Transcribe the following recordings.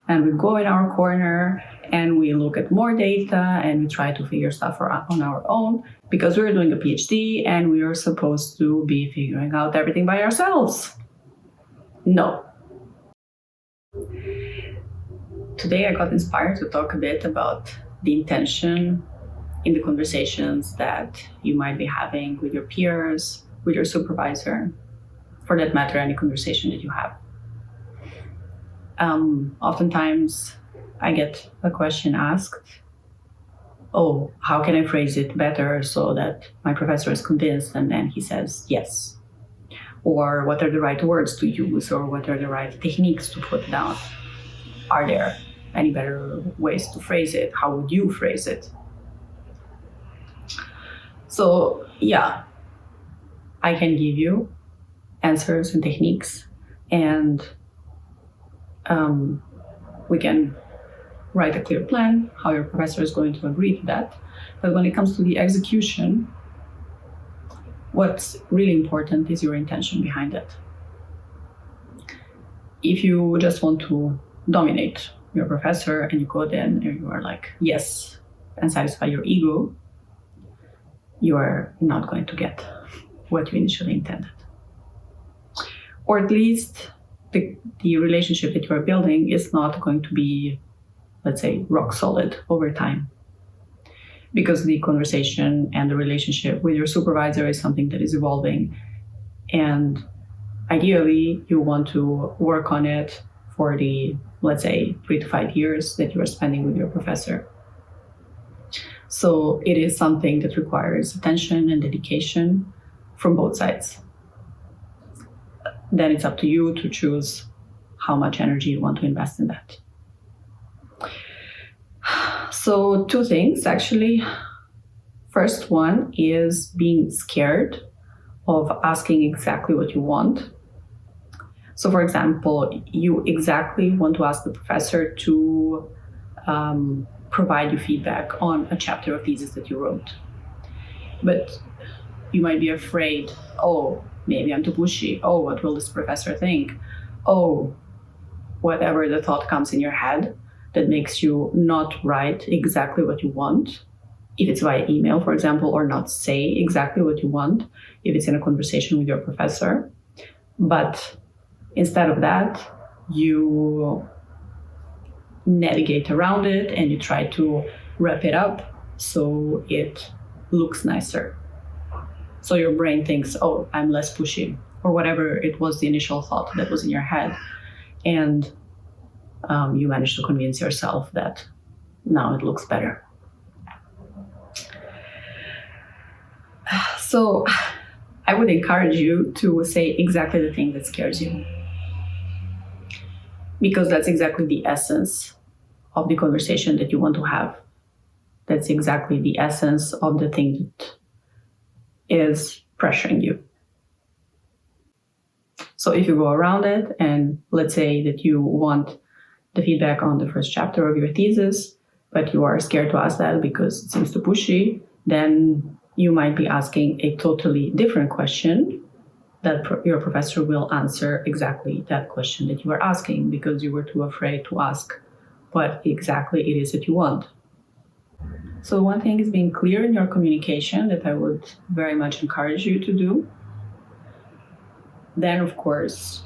and we go in our corner and we look at more data and we try to figure stuff on our own because we're doing a PhD and we are supposed to be figuring out everything by ourselves. No. Today I got inspired to talk a bit about the intention in the conversations that you might be having with your peers, with your supervisor, for that matter, any conversation that you have. Oftentimes I get a question asked, oh, how can I phrase it better so that my professor is convinced and then he says yes? Or what are the right words to use, or what are the right techniques to put down? Are there any better ways to phrase it? How would you phrase it? So yeah, I can give you answers and techniques, and we can write a clear plan how your professor is going to agree to that. But when it comes to the execution, what's really important is your intention behind it. If you just want to dominate your professor and you go there and you are like, yes, and satisfy your ego, you are not going to get what you initially intended. Or at least the relationship that you are building is not going to be, let's say, rock solid over time. Because the conversation and the relationship with your supervisor is something that is evolving. And ideally, you want to work on it for the, let's say, 3 to 5 years that you are spending with your professor. So it is something that requires attention and dedication from both sides. Then it's up to you to choose how much energy you want to invest in that. So 2 things, actually. First one is being scared of asking exactly what you want. So for example, you exactly want to ask the professor to provide you feedback on a chapter or thesis that you wrote. But you might be afraid, oh, maybe I'm too pushy. Oh, what will this professor think? Oh, whatever the thought comes in your head that makes you not write exactly what you want, if it's via email, for example, or not say exactly what you want, if it's in a conversation with your professor. But instead of that, you navigate around it and you try to wrap it up so it looks nicer. So your brain thinks, oh, I'm less pushy, or whatever it was the initial thought that was in your head. And you manage to convince yourself that now it looks better. So I would encourage you to say exactly the thing that scares you. Because that's exactly the essence of the conversation that you want to have. That's exactly the essence of the thing that is pressuring you. So if you go around it and let's say that you want the feedback on the first chapter of your thesis, but you are scared to ask that because it seems too pushy, then you might be asking a totally different question that your professor will answer exactly that question that you are asking because you were too afraid to ask what exactly it is that you want. So one thing is being clear in your communication that I would very much encourage you to do. Then, of course,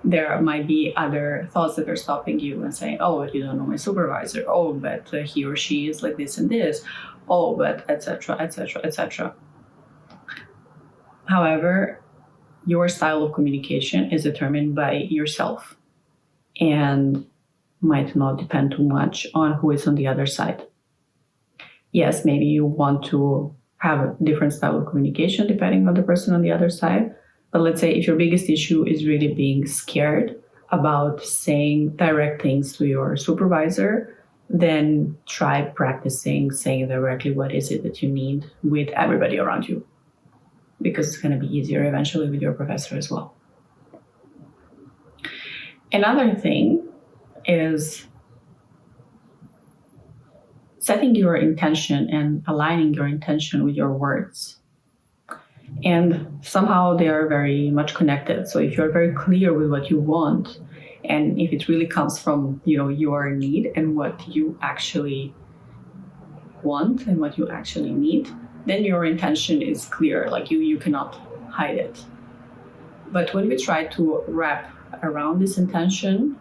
there might be other thoughts that are stopping you and saying, oh, but you don't know my supervisor. Oh, but he or she is like this and this. Oh, but etc., etc., etc. However, your style of communication is determined by yourself and might not depend too much on who is on the other side. Yes, maybe you want to have a different style of communication depending on the person on the other side. But let's say if your biggest issue is really being scared about saying direct things to your supervisor, then try practicing saying directly what is it that you need with everybody around you, because it's going to be easier eventually with your professor as well. Another thing is setting your intention and aligning your intention with your words. And somehow they are very much connected. So if you're very clear with what you want And if it really comes from, your need and what you actually want and what you actually need, then your intention is clear, like you cannot hide it. But when we try to wrap around this intention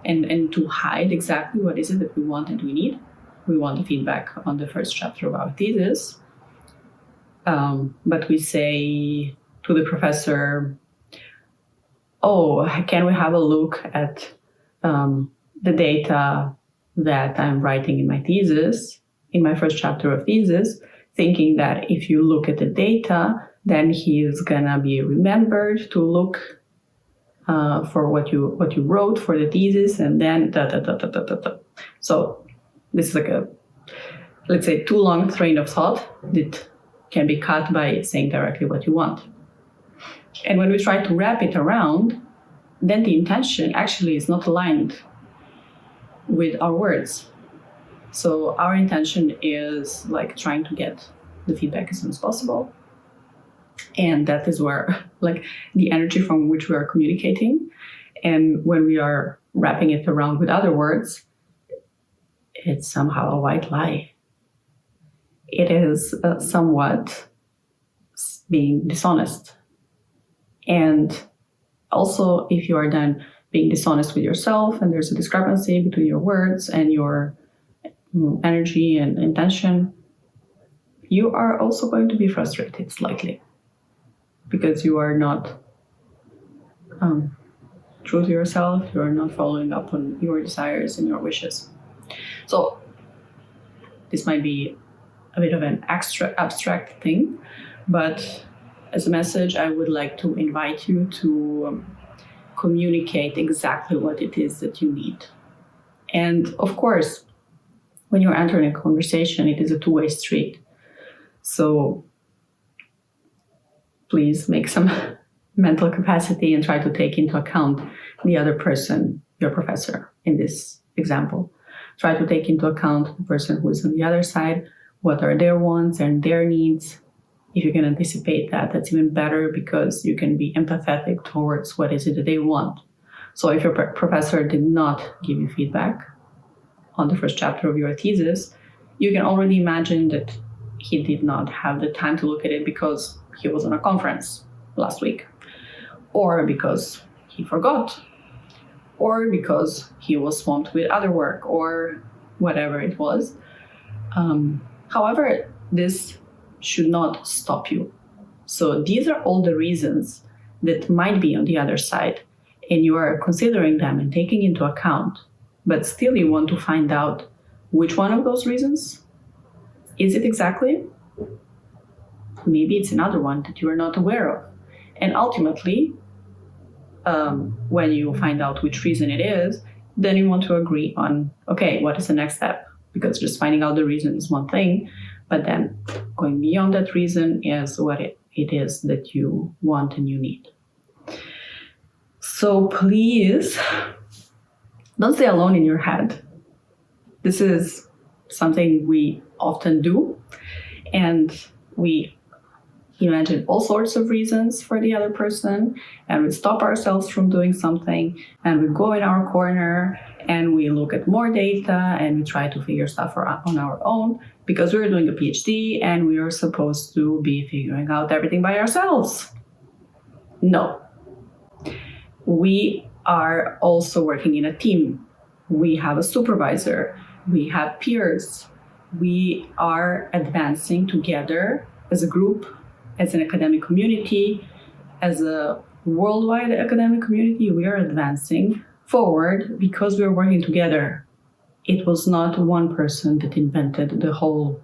and to hide exactly what is it that we want and we need, we want the feedback on the first chapter of our thesis, but we say to the professor, oh, can we have a look at the data that I'm writing in my thesis, in my first chapter of thesis, thinking that if you look at the data, then he's gonna be remembered to look for what you wrote for the thesis, and then So this is like a, let's say, too long train of thought that can be cut by saying directly what you want. And when we try to wrap it around, then the intention actually is not aligned with our words. So our intention is like trying to get the feedback as soon as possible. And that is where like the energy from which we are communicating. And when we are wrapping it around with other words, it's somehow a white lie. It is somewhat being dishonest. And also, if you are then being dishonest with yourself and there's a discrepancy between your words and your energy and intention, you are also going to be frustrated slightly because you are not true to yourself, you are not following up on your desires and your wishes. So this might be a bit of an extra abstract thing, but as a message, I would like to invite you to communicate exactly what it is that you need. And of course, when you're entering a conversation, it is a two-way street. So please make some mental capacity and try to take into account the other person, your professor in this example. Try to take into account the person who is on the other side, what are their wants and their needs. If you can anticipate that, that's even better because you can be empathetic towards what is it that they want. So if your professor did not give you feedback on the first chapter of your thesis, you can already imagine that he did not have the time to look at it because he was on a conference last week, or because he forgot, or because he was swamped with other work, or whatever it was. However, this should not stop you. So these are all the reasons that might be on the other side, and you are considering them and taking into account, but still you want to find out which one of those reasons is it exactly? Maybe it's another one that you are not aware of. And ultimately, when you find out which reason it is, then you want to agree on, okay, what is the next step? Because just finding out the reason is one thing, but then going beyond that reason is what it is that you want and you need. So please, don't stay alone in your head. This is something we often do, and we imagine all sorts of reasons for the other person, and we stop ourselves from doing something, and we go in our corner and we look at more data and we try to figure stuff on our own because we're doing a PhD and we are supposed to be figuring out everything by ourselves. No. We are also working in a team. We have a supervisor. We have peers. We are advancing together as a group, as an academic community, as a worldwide academic community. We are advancing forward because we are working together. It was not one person that invented the whole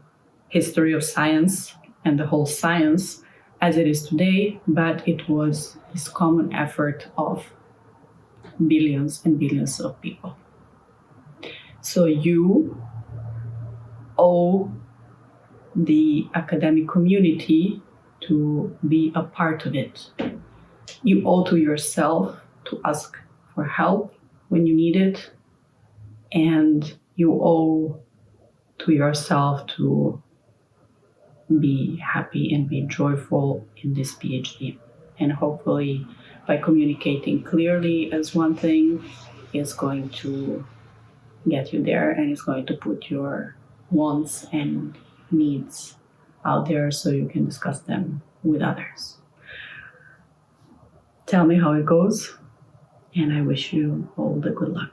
history of science and the whole science as it is today, but it was this common effort of billions and billions of people. So you owe the academic community to be a part of it. You owe to yourself to ask for help when you need it, and you owe to yourself to be happy and be joyful in this PhD. And hopefully by communicating clearly as one thing, is going to get you there and is going to put your wants and needs out there so you can discuss them with others. Tell me how it goes, and I wish you all the good luck.